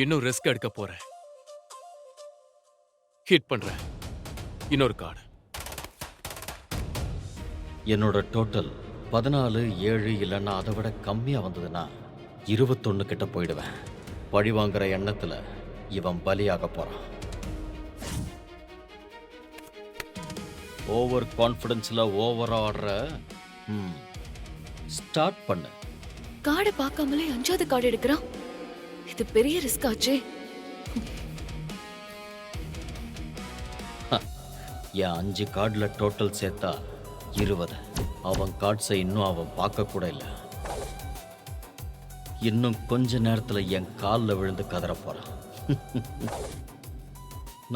இன்னும் ரிஸ்க் எடுக்க போறேன். ஹிட் பண்றேன். இன்னொரு கார்டு. என்னோட டோட்டல் 14, 7 இல்லைன்னா அதை விட கம்மியா வந்ததுன்னா 21 கிட்ட போயிடுவேன். பழி வாங்குற எண்ணத்துல இவன் பலியாக போறான். ஓவர் கான்ஃபிடன்ஸ்ல ஓவர் ஆடுற. ஸ்டார்ட் பண்ணு. கார்டை பார்க்காமலே 5வது கார்டு எடுக்கிறான். இது பெரிய ரிஸ்க் ஆச்சே. என் 5 கார்டுல டோட்டல் சேர்த்தா 20. அவன் கார்ட்ஸை இன்னும் அவன் பார்க்க கூட இல்லை. இன்னும் கொஞ்ச நேரத்துல என் காலில் விழுந்து கதற போறான்.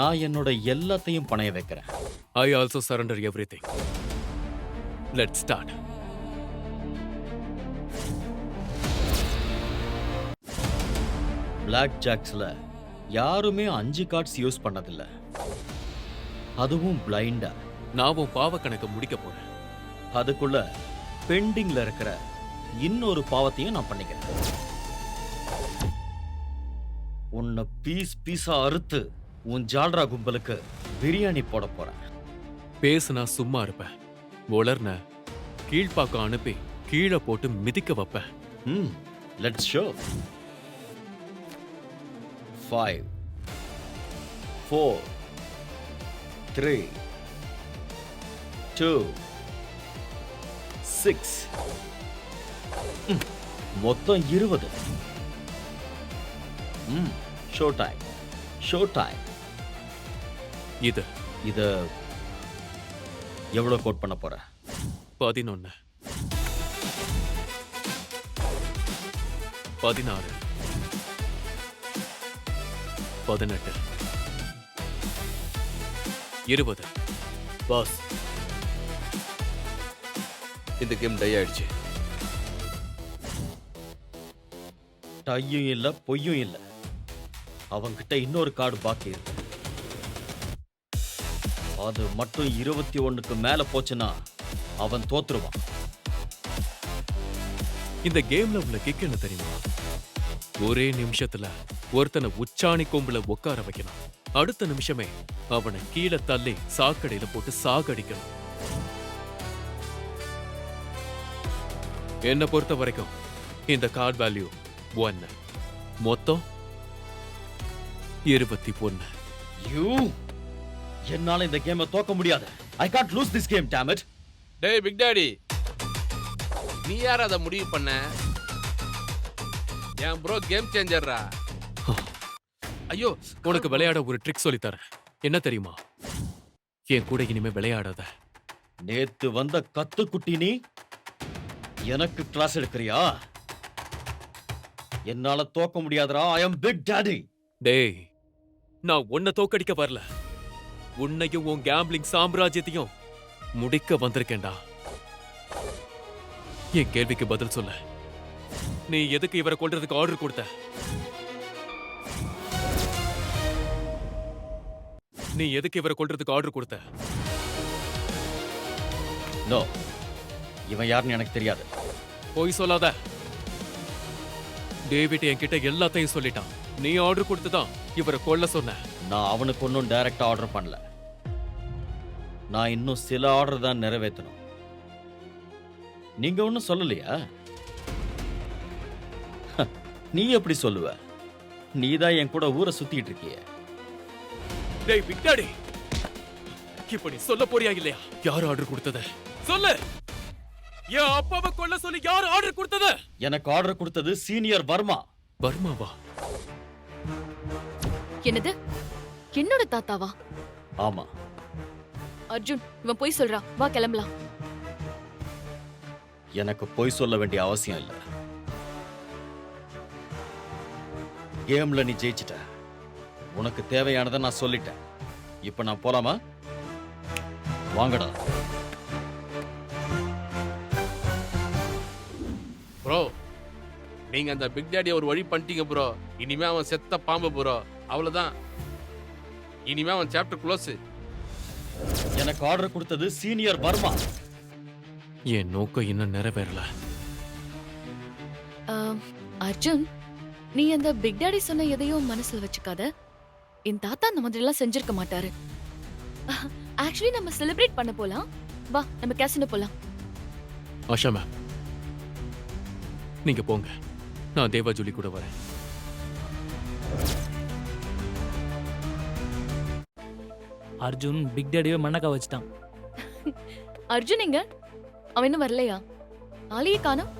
நான் என்னோட எல்லாத்தையும் பணைய வைக்கிறேன். I also surrender everything. Let's start. Black ஜாக்ஸ்ல யாருமே 5 கார்ட்ஸ் யூஸ் பண்ணதில்ல, அதுவும் பிளைண்டா. நான் உன் பாவ கணக்கு முடிக்க போறேன். அதுக்குள்ள பெண்டிங்ல இருக்கிற இன்னொரு பாவத்தையும் நான் பண்ணிக்கிறேன். உன்னை பீஸ் பீஸா அறுத்து உன் ஜால்ரா கும்பலுக்கு பிரியாணி போட போறேன். பேசுனா சும்மா இருப்பேன். உளர்ன கீழ்பாக்கம் அனுப்பி கீழே போட்டு மிதிக்க வைப்பேன். Let's show. 5, 4, 3, 2, 6. மொத்தம் 20. Show time, show time. இது இத எவ்வளவு கோட் பண்ண போற? 11, 16, 18, 20. பாஸ், இந்த கேம் டை ஆயிடுச்சு. டையும் இல்ல, பொய்யும் இல்ல. அவன்கிட்ட இன்னொரு கார்டு பாக்கி இருக்கு. அது மட்டும் 21க்கு மேல போச்சுன்னா அவன் தோத்துருவான். இந்த கேம்ல உள்ள கிக் என்ன தெரியுமா? ஒரே நிமிஷத்துல ஒருத்தனை உச்சாணி கொம்புல உட்கார வைக்கணும். அடுத்த நிமிஷமே அவனை கீழே தள்ளி சாக்கடையில போட்டு சாகடிக்கணும். என்னை பொறுத்த வரைக்கும் இந்த கார்டு வேல்யூ 1. மொத்தம் 21. என்னால இந்த கேமை தோக்க முடியாது. I can't lose this game, damn it. டேய் பிக் டாடி, நீ யார் அதை முடிவு பண்ண? என் ப்ரோ கேம் சேஞ்சர்ரா. ஐயோ, உனக்கு விளையாட ஒரு ட்ரிக் சொல்லி தரேன். என்ன தெரியுமா? என் கூட இனிமே விளையாடாத. நேத்து வந்த கத்துக்குட்டி நீ எனக்கு கிளாஸ் எடுக்கிறியா? என்னால தோக்க முடியாதுடா. I am big daddy. டேய், நான் உன்னை தோக்கடிக்க வரல. உன்னையும் உன் கேம்பிளிங் சாம்ராஜ்யத்தையும் முடிக்க வந்திருக்கேன்டா. என் கேள்விக்கு பதில் சொல்ல. நீ எதுக்கு இவரை கொல்றதுக்கு ஆர்டர் கொடுத்த? நீ எதுக்கு இவரை கொல்றதுக்கு ஆர்டர் கொடுத்த? நோ, இவன் யாருன்னு எனக்கு தெரியாது. போய் சொல்லாத. டேவிட் என்கிட்ட எல்லாத்தையும் சொல்லிட்டான். நீ ஆர்டர் கொடுத்துதான் இவரை கொல்ல சொன்ன. நான் அவனுக்கு ஒன்னும் டைரக்டா ஆர்டர் பண்ணல. நான் இன்னும் சில ஆர்டர் தான் நிறைவேற்றணும். நீங்க ஒன்னும் சொல்லலையா? நீ எப்படி சொல்லுவ? நீதான் என் கூட ஊரை சுத்திட்டு இருக்கிய. டேய் பிக் டாடி, இப்ப நீ சொல்ல போறியா இல்லையா? யார் ஆர்டர் கொடுத்தது சொல்லு. என் அப்பாவை கொல்ல சொல்லி யார் ஆர்டர் கொடுத்தது? எனக்கு ஆர்டர் கொடுத்தது சீனியர் வர்மா. வர்மாவா? என்னது? என்னோட தாத்தாவா? ஆமா. அர்ஜுன், இவன் போய் சொல்றான். வா கிளம்பலாம். எனக்கு பொய் சொல்ல வேண்டிய அவசியம் இல்ல. கேம்ல நீ ஜெயிச்சிட்ட. உனக்கு தேவையானதை நான் சொல்லிட்டேன். இப்ப நான் போலாமா? வாங்கடா. ப்ரோ, நீங்க அந்த பிக் டாடியை ஒரு வழி பண்ணிட்டீங்க ப்ரோ. இனிமே அவன் செத்த பாம்பு ப்ரோ. அவ்வளவுதான். இனிமே அவன் சாப்டர் க்ளோஸ். எனக்கு ஆர்டர் கொடுத்தது சீனியர் வர்மா. என் நோக்கம் இன்னும் நிறைவேறல. அர்ஜுன், நீ அந்த பிக் டாடி சொன்ன எதையும் மனசுல வச்சுக்காத. என் தாத்தா அந்த மாதிரி எல்லாம் செஞ்சிருக்க மாட்டாரு. ஆக்சுவலி நம்ம செலிப்ரேட் பண்ண போலாம். வா நம்ம கேசினோ போலாம். ஆஷா மேம், நீங்க போங்க, நான் தேவா ஜூலி கூட வரேன். அர்ஜுன் பிக் டேடியே மண்ணக்கா வச்சுட்டான். அர்ஜுன் எங்க? அவன் இன்னும் வரலையா? ஆளையே காணோம்.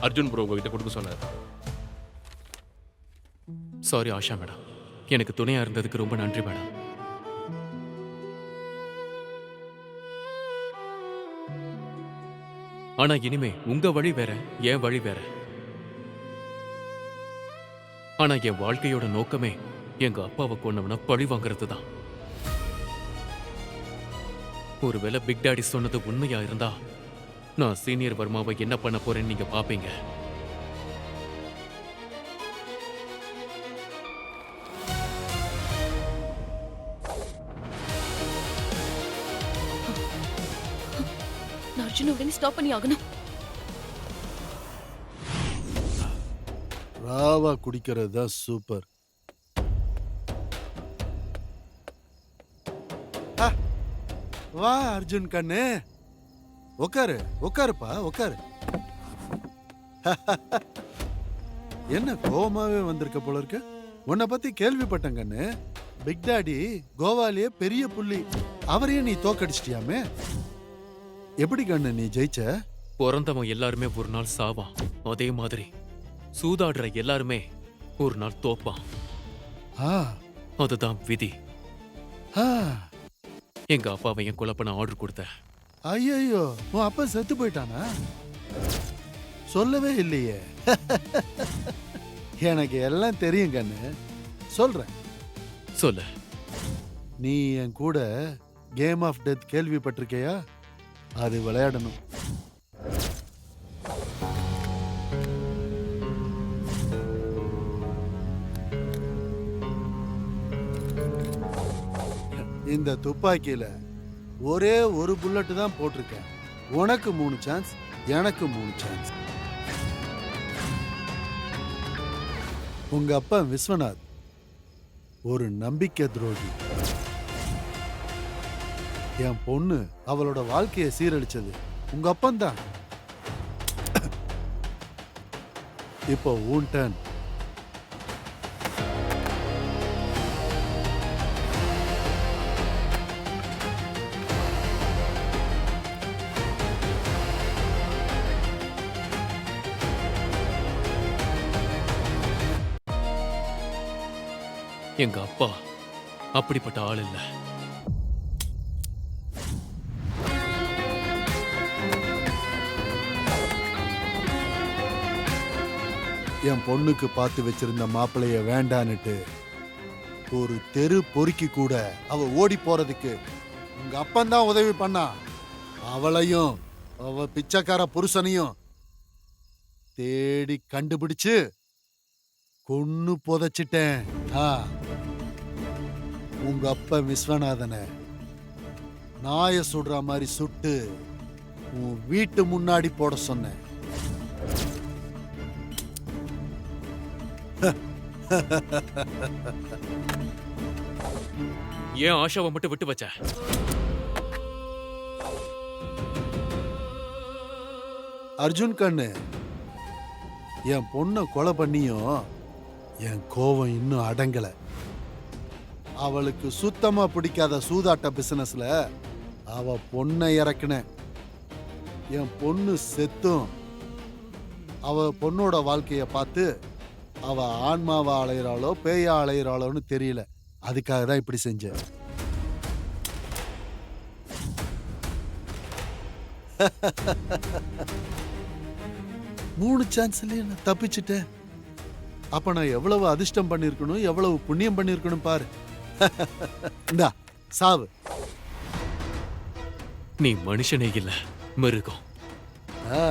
அர்ஜுன் ப்ரோ உங்ககிட்ட கொடுக்க சொன்னார். சாரி ஆஷா மேடம், எனக்கு துணையா இருந்ததுக்கு ரொம்ப நன்றி மேடம். ஆனா இனிமே உங்க வழி வேற, என் வழி வேற. ஆனா என் வாழ்க்கையோட நோக்கமே எங்க அப்பாவை கொன்னவன பழி வாங்குறது தான். ஒருவேளை பிக் டாடி சொன்னது உண்மையா இருந்தா நான் சீனியர் வர்மாவை என்ன பண்ண போறேன்னு நீங்க பாப்பீங்க. நான் அர்ஜுன் உடனே ஸ்டாப் பண்ணி ஆகணும். ராவா குடிக்கிறது தான் சூப்பர். வா அர்ஜுன் கண்ணு, உக்காரு உக்காருப்பா உக்காரு. என்ன கோவமாவே வந்திருக்க போல இருக்க? உன்னை பத்தி கேள்விப்பட்டேன் கண்ணு. பிக் டாடி கோவாலேயே பெரிய புள்ளி, அவரையே நீ தோக்கடிச்சிட்டியாமே. எப்படி கண்ணு நீ ஜெயிச்ச? பிறந்தவன் எல்லாருமே ஒரு நாள் சாவான், அதே மாதிரி சூதாடுற எல்லாருமே ஒரு நாள் தோப்பான். ஆ, அதுதான் விதி. ஆ. எங்க அப்பாவை என் கொலை பண்ண ஆர்டர் கொடுத்தேன். ஐயோ, உன் அப்பா செத்து போயிட்டானா? சொல்லவே இல்லையே. எனக்கு எல்லாம் தெரியும் கண்ணு, சொல்றேன். சொல்லு. நீ என் கூட கேம் ஆஃப் டெத் கேள்விப்பட்டிருக்கையா? அது விளையாடணும். இந்த துப்பாக்கியில ஒரே ஒரு புல்லட் தான் போட்டிருக்கேன். உனக்கு 3 சான்ஸ், எனக்கு 3 சான்ஸ். உங்க அப்பா விஸ்வநாத் ஒரு நம்பிக்கை துரோகி. என் பொண்ணு அவளோட வாழ்க்கையை சீரழிச்சது உங்க அப்பந்தான். இப்போ உன் டர்ன். எங்க அப்பா அப்படிப்பட்ட ஆள் இல்ல. என் பொண்ணுக்கு பார்த்து வச்சிருந்த மாப்பிளைய வேண்டான்னுட்டு ஒரு தெரு பொறுக்கி கூட அவ ஓடி போறதுக்கு உங்க அப்பந்தான் உதவி பண்ணா. அவளையும் அவ பிச்சைக்கார புருஷனையும் தேடி கண்டுபிடிச்சு கொன்னு புதைச்சிட்டேன். உங்க அப்பா விஸ்வநாதனை நாய சுடுற மாதிரி சுட்டு உன் வீட்டு முன்னாடி போட சொன்னேன். ஏன் ஆஷாவை மட்டும் விட்டு வச்ச? அர்ஜுன் கண்ணு, என் பொண்ணை கொலை பண்ணியும் என் கோவம் இன்னும் அடங்கல. அவளுக்கு சுத்தமா பிடிக்காத சூதாட்ட பிசினஸ்ல அவ பொண்ணை இறக்குன. என் பொண்ணு செத்தும் அவ பொண்ணோட வாழ்க்கைய பார்த்து அவ ஆன்மாவா அலையிறாளோ பேயா அலையிறாளோன்னு தெரியல. அதுக்காக தான் இப்படி செஞ்சேன். மூணு சான்ஸ்லயே நான் தப்பிச்சுட்டேன். அப்ப நான் எவ்வளவு அதிர்ஷ்டம் பண்ணிருக்கணும், எவ்வளவு புண்ணியம் பண்ணிருக்கணும் பாரு. இந்தா சாவு. நீ மனுஷனே இல்ல, மிருகம். ஆ.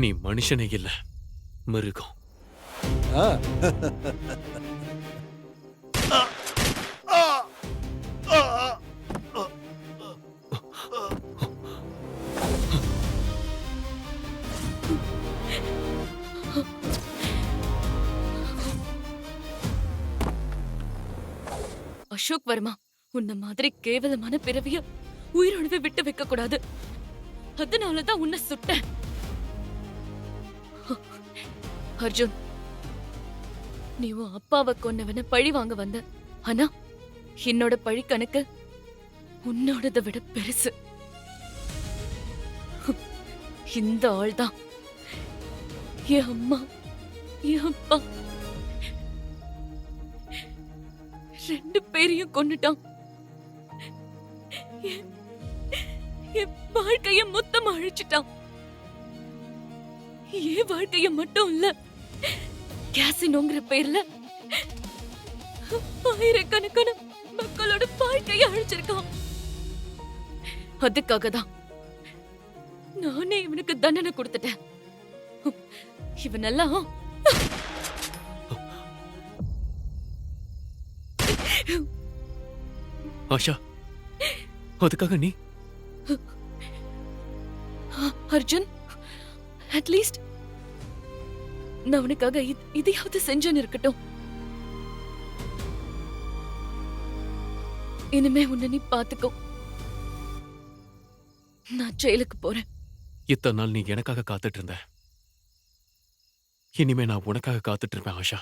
நீ மனுஷனே இல்ல, மிருகம். ஆ. அசோக் வர்மா, உன்ன மாதிரி கேவலமான பிறவிய உயிரோடவே விட்டு வைக்க கூடாது. அதனாலதான் உன்னை சுட்டேன். அர்ஜுன், நீ உன் அப்பாவை கொன்னவன பழி வாங்க வந்த. ஆனா என்னோட பழி கணக்கு உன்னோடதை விட பெருசு. இந்த ஆள்தான் என் அம்மா, என் அப்பா ரெண்டு பேரையும் கொன்னுட்டான். என் வாழ்க்கைய மொத்தமா அழிச்சிட்டான். என் வாழ்க்கைய மட்டும் இல்ல, கேசினோங்கிற பேர்ல ஆயிரக்கணக்கான மக்களோட வாழ்க்கைய அழிச்சிருக்கான். அதுக்காக தான் நானே இவனுக்கு தண்டனை கொடுத்துட்டேன். இவனெல்லாம் ஆஷா, அதுக்காக நீ அர்ஜுன், அட்லீஸ்ட் நான் உனக்காக இதையாவது செஞ்சேன்னு இருக்கட்டும். இனிமே உன்னை நீ பாத்துக்கோ. நான் ஜெயிலுக்கு போறேன். இத்தனை நாள் நீ எனக்காக காத்துட்டு இருந்த. இனிமே நான் உனக்காக காத்துட்டு இருப்பேன் ஆஷா.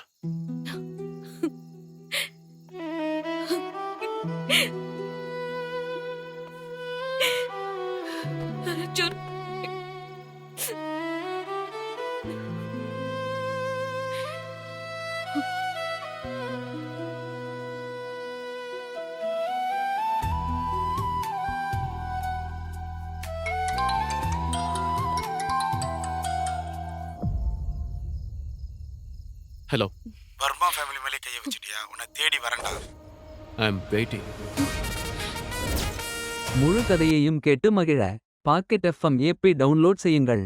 அர்ஜுன், ஹலோ, வர்மா ஃபேமிலி மேலே கையை வச்சுட்டியா? உன்னை தேடி வரண்டா. I am waiting. முழு கதையையும் கேட்டு மகிழ பாக்கெட் எஃப்எம் ஏபி டவுன்லோட் செய்யுங்கள்.